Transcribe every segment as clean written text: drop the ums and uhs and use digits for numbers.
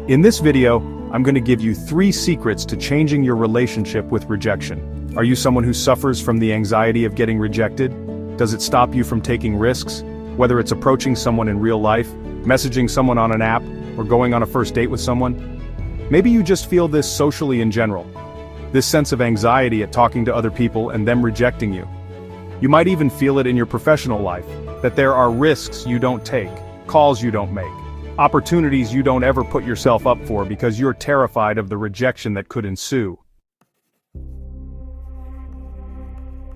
In this video, I'm going to give you 3 secrets to changing your relationship with rejection. Are you someone who suffers from the anxiety of getting rejected? Does it stop you from taking risks? Whether it's approaching someone in real life, messaging someone on an app, or going on a first date with someone? Maybe you just feel this socially in general. This sense of anxiety at talking to other people and them rejecting you. You might even feel it in your professional life, that there are risks you don't take, calls you don't make, opportunities you don't ever put yourself up for because you're terrified of the rejection that could ensue.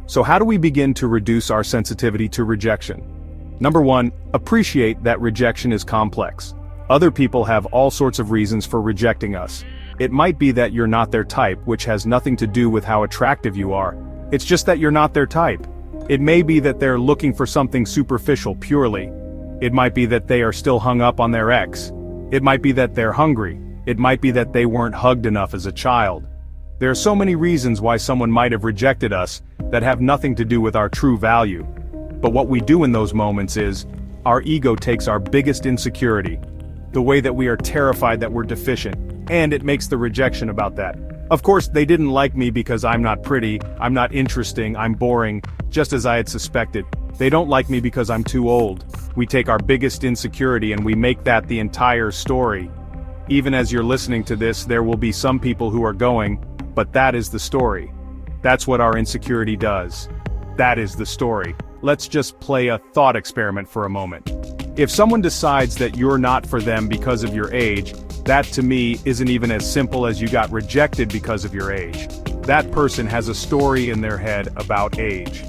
So how do we begin to reduce our sensitivity to rejection? Number 1, appreciate that rejection is complex. Other people have all sorts of reasons for rejecting us. It might be that you're not their type, which has nothing to do with how attractive you are. It's just that you're not their type. It may be that they're looking for something superficial purely. It might be that they are still hung up on their ex. It might be that they're hungry. It might be that they weren't hugged enough as a child. There are so many reasons why someone might have rejected us that have nothing to do with our true value. But what we do in those moments is, our ego takes our biggest insecurity, the way that we are terrified that we're deficient, and it makes the rejection about that. Of course, they didn't like me because I'm not pretty, I'm not interesting, I'm boring, just as I had suspected. They don't like me because I'm too old. We take our biggest insecurity and we make that the entire story. Even as you're listening to this, there will be some people who are going, but that is the story. That's what our insecurity does. That is the story. Let's just play a thought experiment for a moment. If someone decides that you're not for them because of your age, that to me isn't even as simple as you got rejected because of your age. That person has a story in their head about age.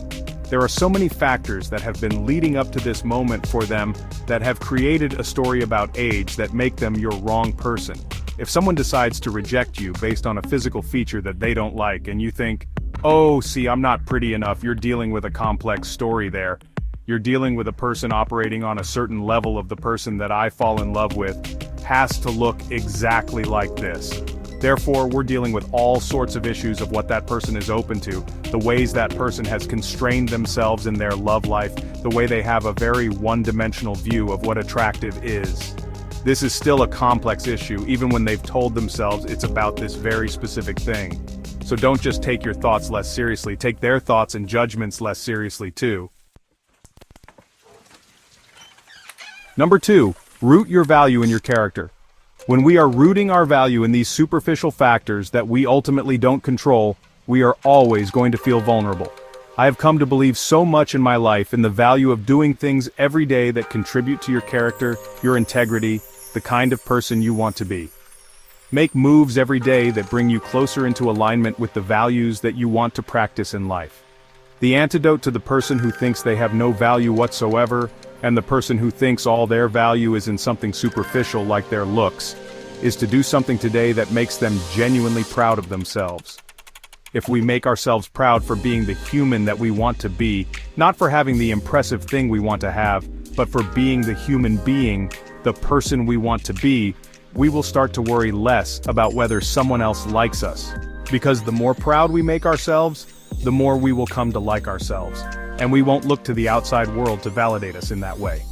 There are so many factors that have been leading up to this moment for them that have created a story about age that make them your wrong person. If someone decides to reject you based on a physical feature that they don't like and you think, oh, see, I'm not pretty enough, you're dealing with a complex story there. You're dealing with a person operating on a certain level of the person that I fall in love with has to look exactly like this. Therefore, we're dealing with all sorts of issues of what that person is open to, the ways that person has constrained themselves in their love life, the way they have a very one-dimensional view of what attractive is. This is still a complex issue, even when they've told themselves it's about this very specific thing. So don't just take your thoughts less seriously, take their thoughts and judgments less seriously too. Number 2, root your value in your character. When we are rooting our value in these superficial factors that we ultimately don't control, we are always going to feel vulnerable. I have come to believe so much in my life in the value of doing things every day that contribute to your character, your integrity, the kind of person you want to be. Make moves every day that bring you closer into alignment with the values that you want to practice in life. The antidote to the person who thinks they have no value whatsoever, and the person who thinks all their value is in something superficial like their looks, is to do something today that makes them genuinely proud of themselves. If we make ourselves proud for being the human that we want to be, not for having the impressive thing we want to have, but for being the human being, the person we want to be, we will start to worry less about whether someone else likes us. Because the more proud we make ourselves, the more we will come to like ourselves. And we won't look to the outside world to validate us in that way.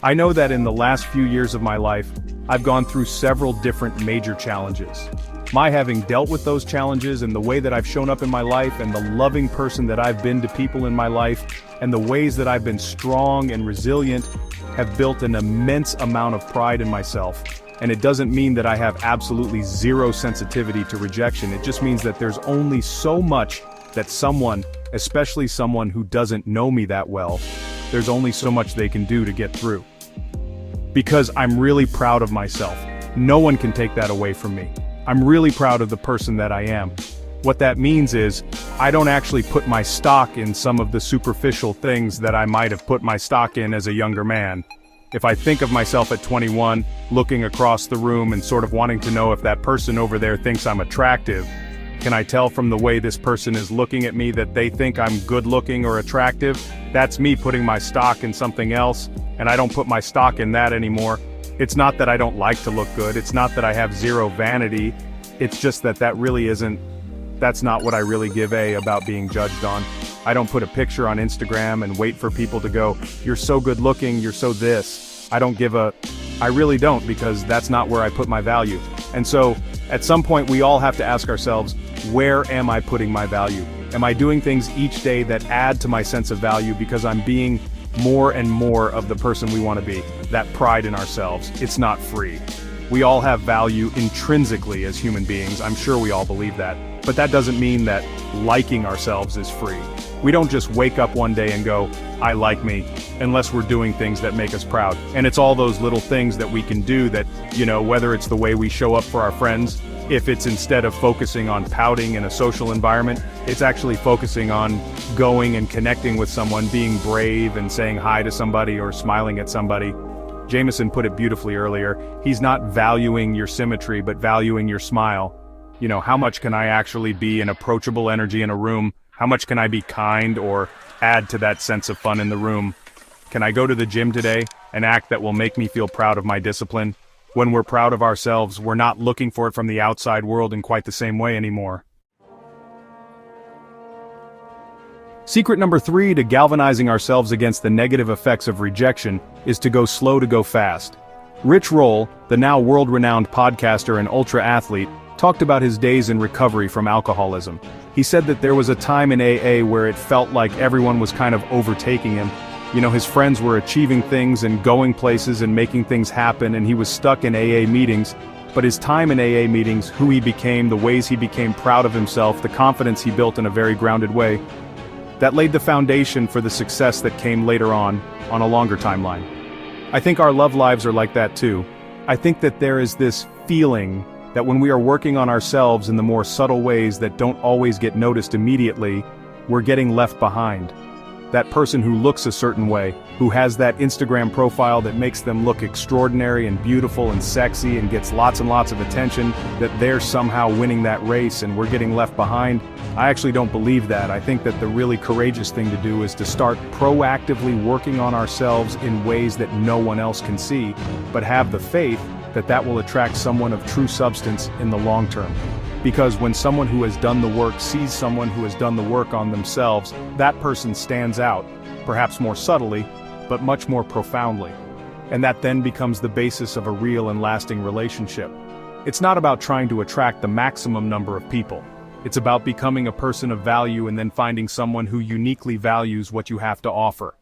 I know that in the last few years of my life, I've gone through several different major challenges. My having dealt with those challenges and the way that I've shown up in my life and the loving person that I've been to people in my life and the ways that I've been strong and resilient have built an immense amount of pride in myself. And it doesn't mean that I have absolutely zero sensitivity to rejection. It just means that there's only so much that someone, especially someone who doesn't know me that well, there's only so much they can do to get through. Because I'm really proud of myself. No one can take that away from me. I'm really proud of the person that I am. What that means is, I don't actually put my stock in some of the superficial things that I might have put my stock in as a younger man. If I think of myself at 21, looking across the room and sort of wanting to know if that person over there thinks I'm attractive, can I tell from the way this person is looking at me that they think I'm good looking or attractive? That's me putting my stock in something else, and I don't put my stock in that anymore. It's not that I don't like to look good, it's not that I have zero vanity, it's just that that's not what I really give a about being judged on. I don't put a picture on Instagram and wait for people to go, you're so good looking, you're so this. I don't give a I really don't, because that's not where I put my value. And so, at some point we all have to ask ourselves, where am I putting my value? Am I doing things each day that add to my sense of value because I'm being more and more of the person we want to be? That pride in ourselves, it's not free. We all have value intrinsically as human beings, I'm sure we all believe that. But that doesn't mean that liking ourselves is free. We don't just wake up one day and go, I like me, unless we're doing things that make us proud. And it's all those little things that we can do that, whether it's the way we show up for our friends, if it's instead of focusing on pouting in a social environment, it's actually focusing on going and connecting with someone, being brave and saying hi to somebody or smiling at somebody. Jameson put it beautifully earlier. He's not valuing your symmetry, but valuing your smile. How much can I actually be an approachable energy in a room? How much can I be kind or add to that sense of fun in the room? Can I go to the gym today, an act that will make me feel proud of my discipline? When we're proud of ourselves, we're not looking for it from the outside world in quite the same way anymore. Secret number 3 to galvanizing ourselves against the negative effects of rejection is to go slow to go fast. Rich Roll, the now world-renowned podcaster and ultra-athlete, talked about his days in recovery from alcoholism. He said that there was a time in AA where it felt like everyone was kind of overtaking him. His friends were achieving things and going places and making things happen, and he was stuck in AA meetings. But his time in AA meetings, who he became, the ways he became proud of himself, the confidence he built in a very grounded way, that laid the foundation for the success that came later on a longer timeline. I think our love lives are like that too. I think that there is this feeling that when we are working on ourselves in the more subtle ways that don't always get noticed immediately, we're getting left behind. That person who looks a certain way, who has that Instagram profile that makes them look extraordinary and beautiful and sexy and gets lots and lots of attention, that they're somehow winning that race and we're getting left behind. I actually don't believe that. I think that the really courageous thing to do is to start proactively working on ourselves in ways that no one else can see, but have the faith that will attract someone of true substance in the long term. Because when someone who has done the work sees someone who has done the work on themselves, that person stands out, perhaps more subtly, but much more profoundly. And that then becomes the basis of a real and lasting relationship. It's not about trying to attract the maximum number of people. It's about becoming a person of value and then finding someone who uniquely values what you have to offer.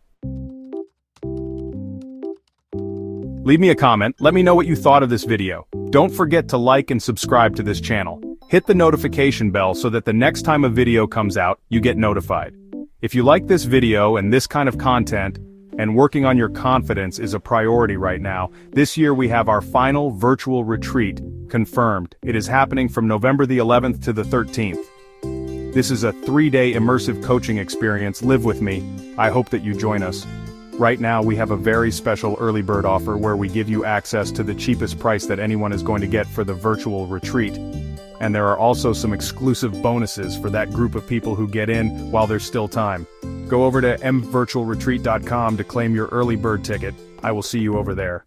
Leave me a comment, let me know what you thought of this video. Don't forget to like and subscribe to this channel. Hit the notification bell so that the next time a video comes out, you get notified. If you like this video and this kind of content, and working on your confidence is a priority right now, this year we have our final virtual retreat confirmed. It is happening from November the 11th to the 13th. This is a 3-day immersive coaching experience. Live with me. I hope that you join us. Right now we have a very special early bird offer where we give you access to the cheapest price that anyone is going to get for the virtual retreat. And there are also some exclusive bonuses for that group of people who get in while there's still time. Go over to mvirtualretreat.com to claim your early bird ticket. I will see you over there.